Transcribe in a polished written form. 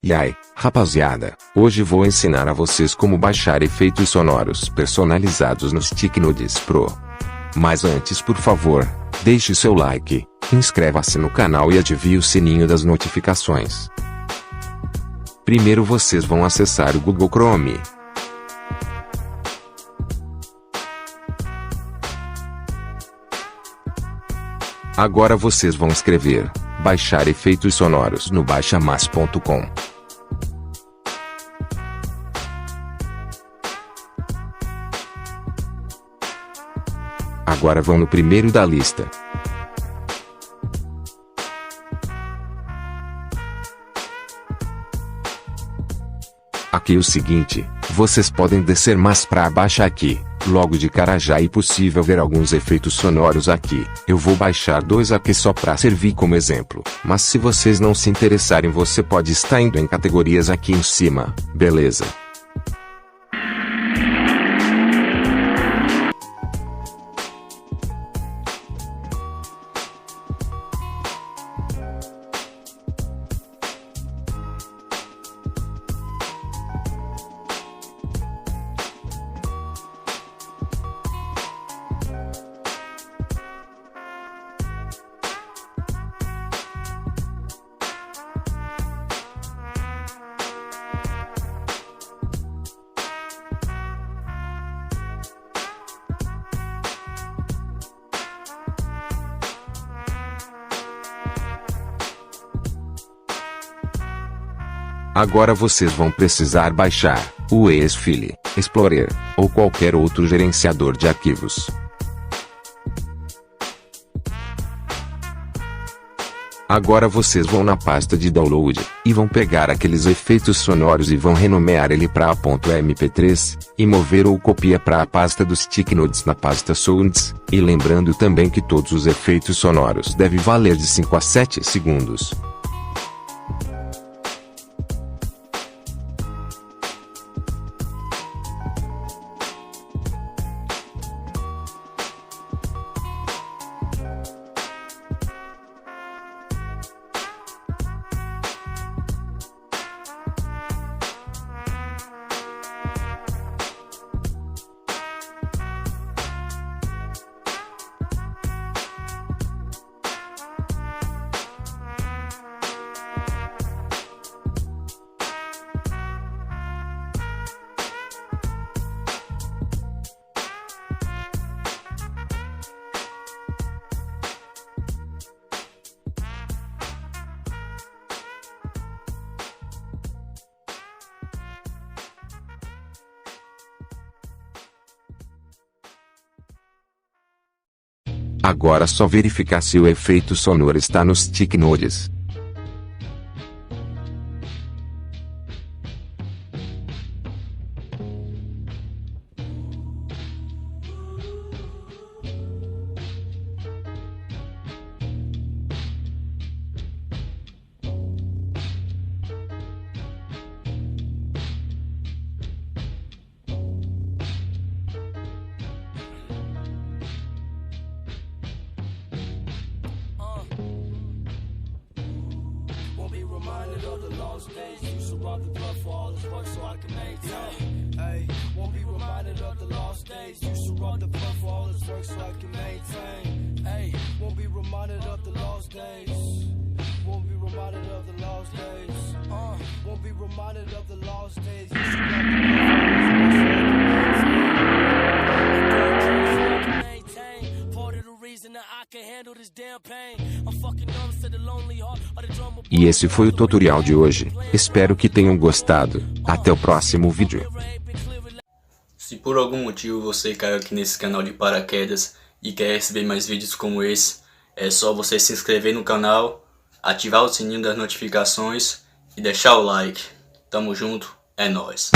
E aí, rapaziada, hoje vou ensinar a vocês como baixar efeitos sonoros personalizados no StickNodes Pro. Mas antes, por favor, deixe seu like, inscreva-se no canal e ative o sininho das notificações. Primeiro vocês vão acessar o Google Chrome. Agora vocês vão escrever baixar efeitos sonoros no baixamas.com. Agora vão no primeiro da lista. Aqui o seguinte, vocês podem descer mais para baixo aqui, logo de cara já é possível ver alguns efeitos sonoros aqui. Eu vou baixar dois aqui só para servir como exemplo, mas se vocês não se interessarem você pode estar indo em categorias aqui em cima, beleza? Agora vocês vão precisar baixar o ES-File, Explorer, ou qualquer outro gerenciador de arquivos. Agora vocês vão na pasta de download, e vão pegar aqueles efeitos sonoros e vão renomear ele para .mp3, e mover ou copia para a pasta dos StickNodes na pasta Sounds, e lembrando também que todos os efeitos sonoros devem valer de 5 a 7 segundos. Agora só verificar se o efeito sonoro está nos StickNodes. Reminded of the lost days, used to rob the club for all his work so I can maintain. Hey, won't be reminded of the lost days, used to rob the club for all his work so I can maintain. Hey, won't be reminded of the lost days. Won't be reminded of the lost days. Won't be reminded of the lost days. Used to rob the club for all his work so I can maintain. Part of the reason that I can handle this damn pain. I'm fucking numb to the lonely heart of the drummer. E esse foi o tutorial de hoje, espero que tenham gostado, até o próximo vídeo. Se por algum motivo você caiu aqui nesse canal de paraquedas e quer receber mais vídeos como esse, é só você se inscrever no canal, ativar o sininho das notificações e deixar o like. Tamo junto, é nóis.